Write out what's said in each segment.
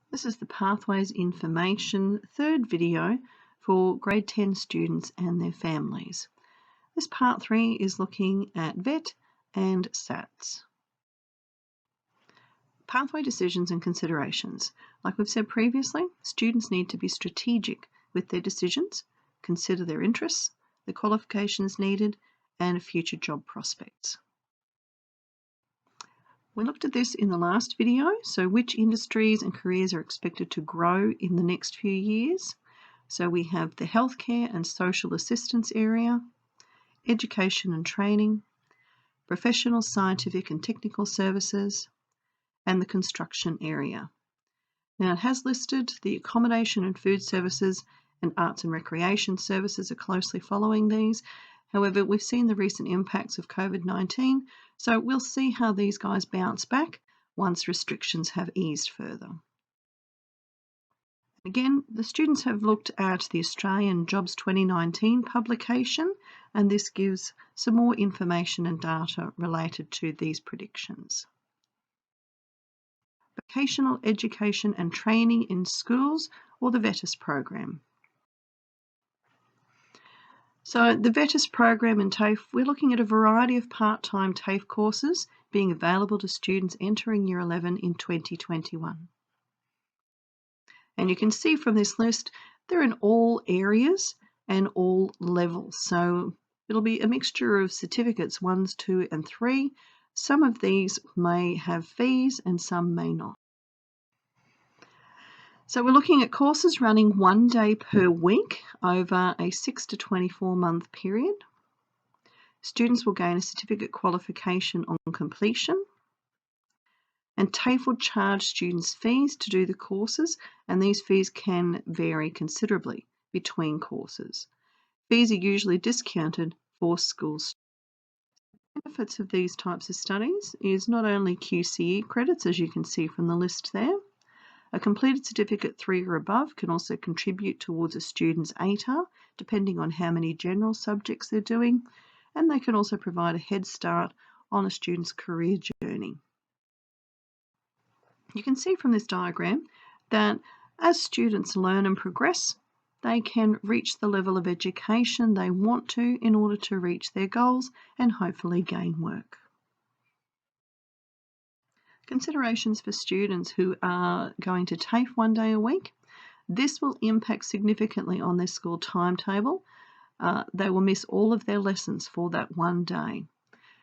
This is the Pathways Information third video for grade 10 students and their families. This part 3 is looking at VET and SATs. Pathway decisions and considerations. Like we've said previously, students need to be strategic with their decisions, consider their interests, the qualifications needed, and future job prospects. We looked at this in the last video, so which industries and careers are expected to grow in the next few years. So we have the healthcare and social assistance area, education and training, professional, scientific and technical services, and the construction area. Now it has listed the accommodation and food services and arts and recreation services are closely following these. However, we've seen the recent impacts of COVID-19, so we'll see how these guys bounce back once restrictions have eased further. Again, the students have looked at the Australian Jobs 2019 publication, and this gives some more information and data related to these predictions. Vocational education and training in schools, or the VETIS program. So the VETIS program in TAFE, we're looking at a variety of part-time TAFE courses being available to students entering Year 11 in 2021. And you can see from this list, they're in all areas and all levels. So it'll be a mixture of certificates 1, 2 and 3. Some of these may have fees and some may not. So we're looking at courses running 1 day per week over a 6 to 24 month period. Students will gain a certificate qualification on completion. And TAFE will charge students fees to do the courses, and these fees can vary considerably between courses. Fees are usually discounted for schools. The benefits of these types of studies is not only QCE credits, as you can see from the list there. A completed certificate 3 or above can also contribute towards a student's ATAR, depending on how many general subjects they're doing, and they can also provide a head start on a student's career journey. You can see from this diagram that as students learn and progress, they can reach the level of education they want to in order to reach their goals and hopefully gain work. Considerations for students who are going to TAFE 1 day a week. This will impact significantly on their school timetable. They will miss all of their lessons for that 1 day.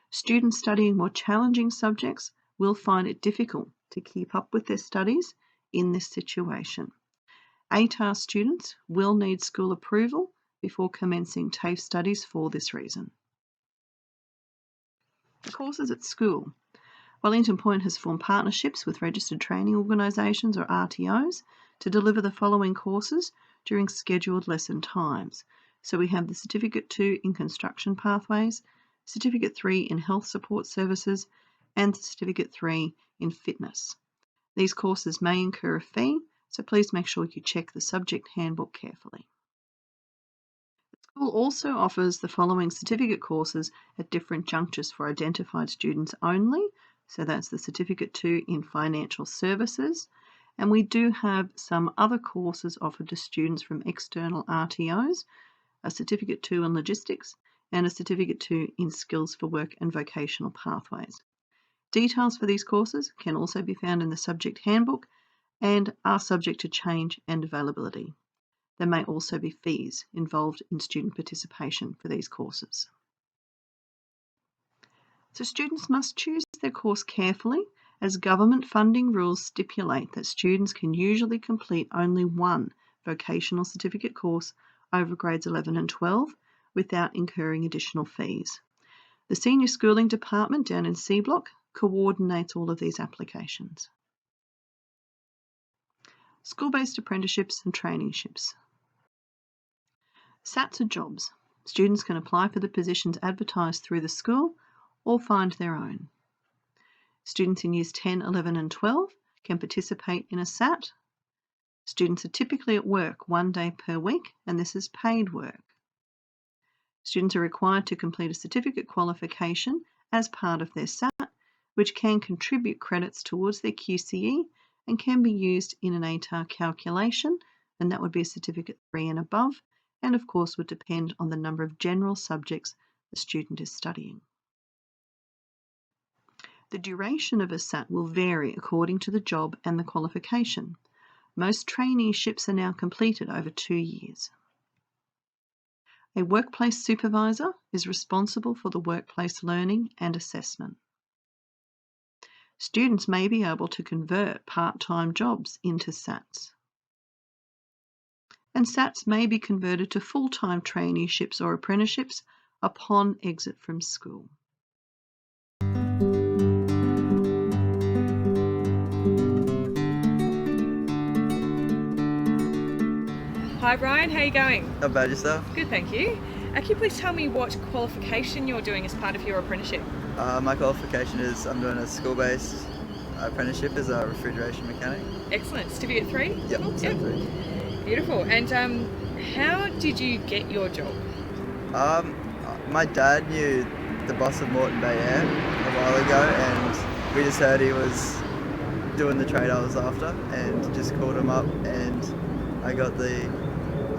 Students studying more challenging subjects will find it difficult to keep up with their studies in this situation. ATAR students will need school approval before commencing TAFE studies for this reason. The courses at school. Wellington Point has formed partnerships with registered training organisations or RTOs to deliver the following courses during scheduled lesson times. So we have the Certificate 2 in Construction Pathways, Certificate 3 in Health Support Services, and Certificate 3 in Fitness. These courses may incur a fee, so please make sure you check the subject handbook carefully. The school also offers the following certificate courses at different junctures for identified students only. So that's the Certificate 2 in Financial Services. And we do have some other courses offered to students from external RTOs, a Certificate 2 in Logistics and a Certificate 2 in Skills for Work and Vocational Pathways. Details for these courses can also be found in the subject handbook and are subject to change and availability. There may also be fees involved in student participation for these courses. So students must choose their course carefully, as government funding rules stipulate that students can usually complete only one vocational certificate course over grades 11 and 12 without incurring additional fees. The Senior Schooling Department down in C Block coordinates all of these applications. School-based apprenticeships and traineeships. SATs are jobs. Students can apply for the positions advertised through the school or find their own. Students in Years 10, 11 and 12 can participate in a SAT. Students are typically at work 1 day per week, and this is paid work. Students are required to complete a certificate qualification as part of their SAT, which can contribute credits towards their QCE and can be used in an ATAR calculation, and that would be a Certificate 3 and above, and of course would depend on the number of general subjects the student is studying. The duration of a SAT will vary according to the job and the qualification. Most traineeships are now completed over 2 years. A workplace supervisor is responsible for the workplace learning and assessment. Students may be able to convert part-time jobs into SATs. And SATs may be converted to full-time traineeships or apprenticeships upon exit from school. Hi Brian, how are you going? How about yourself? Good, thank you. Can you please tell me what qualification you're doing as part of your apprenticeship? My qualification is I'm doing a school-based apprenticeship as a refrigeration mechanic. Excellent. Certificate 3? Yep, Cool. Step 3. Beautiful. And how did you get your job? My dad knew the boss of Moreton Bay Air a while ago, and we just heard he was doing the trade I was after, and just called him up, and I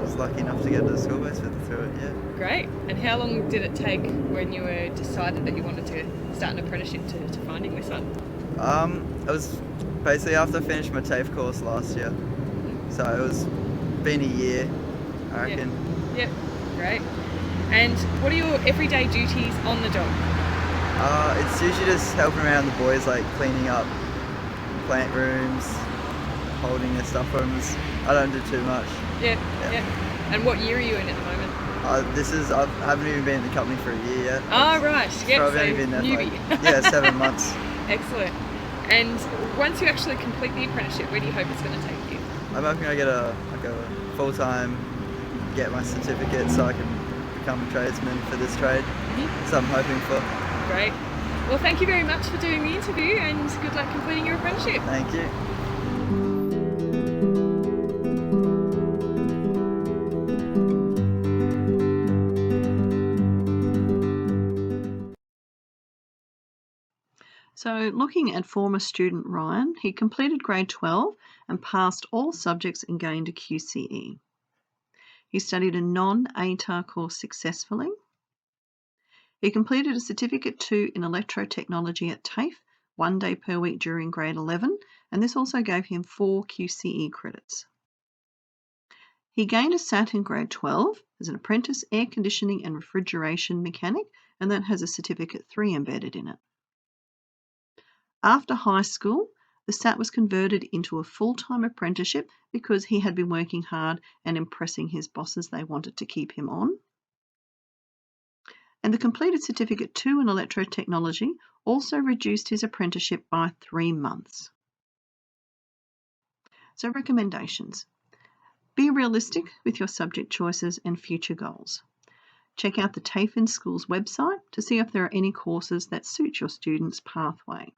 was lucky enough to get into the school base through it, yeah. Great. And how long did it take when you were decided that you wanted to start an apprenticeship to finding this one? It was basically after I finished my TAFE course last year, so it was been a year, I reckon. Yep. Great. And what are your everyday duties on the job? It's usually just helping around the boys, like cleaning up plant rooms, holding their stuff rooms. I don't do too much. Yeah. And what year are you in at the moment? I haven't even been in the company for a year yet. Oh, right. Yeah, Probably so only been there newbie. for 7 months. Excellent. And once you actually complete the apprenticeship, where do you hope it's going to take you? I'm hoping I get a full-time, get my certificate so I can become a tradesman for this trade. Mm-hmm. So I'm hoping for. Great. Well, thank you very much for doing the interview, and good luck completing your apprenticeship. Thank you. So looking at former student Ryan, he completed grade 12 and passed all subjects and gained a QCE. He studied a non-ATAR course successfully. He completed a Certificate 2 in Electrotechnology at TAFE 1 day per week during grade 11, and this also gave him 4 QCE credits. He gained a SAT in grade 12 as an apprentice air conditioning and refrigeration mechanic, and that has a Certificate 3 embedded in it. After high school, the SAT was converted into a full-time apprenticeship because he had been working hard and impressing his bosses. They wanted to keep him on. And the completed Certificate 2 in Electrotechnology also reduced his apprenticeship by 3 months. So recommendations. Be realistic with your subject choices and future goals. Check out the TAFE in Schools website to see if there are any courses that suit your student's pathway.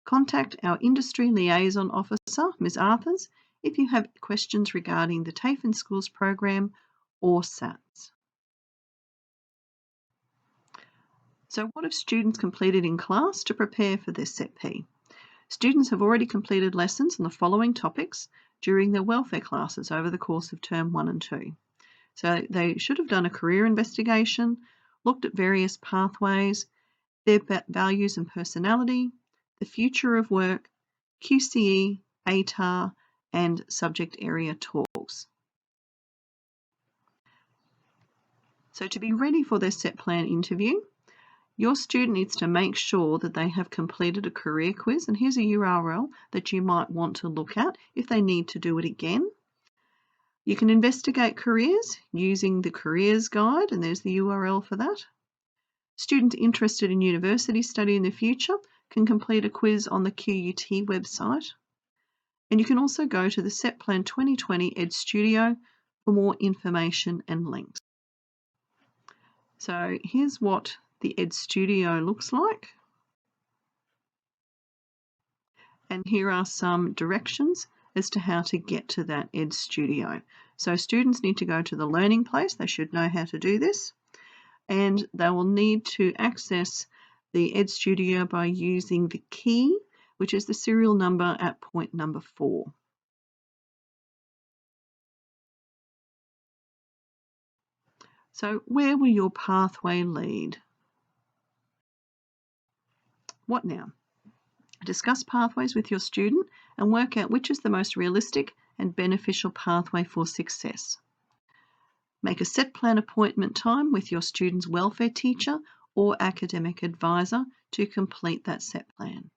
Contact our Industry Liaison Officer, Ms. Arthurs, if you have questions regarding the TAFE in Schools program or SATs. So what have students completed in class to prepare for their CETP? Students have already completed lessons on the following topics during their welfare classes over the course of Term 1 and 2. So they should have done a career investigation, looked at various pathways, their values and personality, the future of work, QCE, ATAR, and subject area talks. So to be ready for their set plan interview, your student needs to make sure that they have completed a career quiz, and here's a URL that you might want to look at if they need to do it again. You can investigate careers using the careers guide, and there's the URL for that. Students interested in university study in the future can complete a quiz on the QUT website. And you can also go to the Set Plan 2020 Ed Studio for more information and links. So here's what the Ed Studio looks like. And here are some directions as to how to get to that Ed Studio. So students need to go to the learning place. They should know how to do this. And they will need to access the Ed Studio by using the key, which is the serial number at point number 4. So where will your pathway lead? What now? Discuss pathways with your student and work out which is the most realistic and beneficial pathway for success. Make a set plan appointment time with your student's welfare teacher or academic advisor to complete that set plan.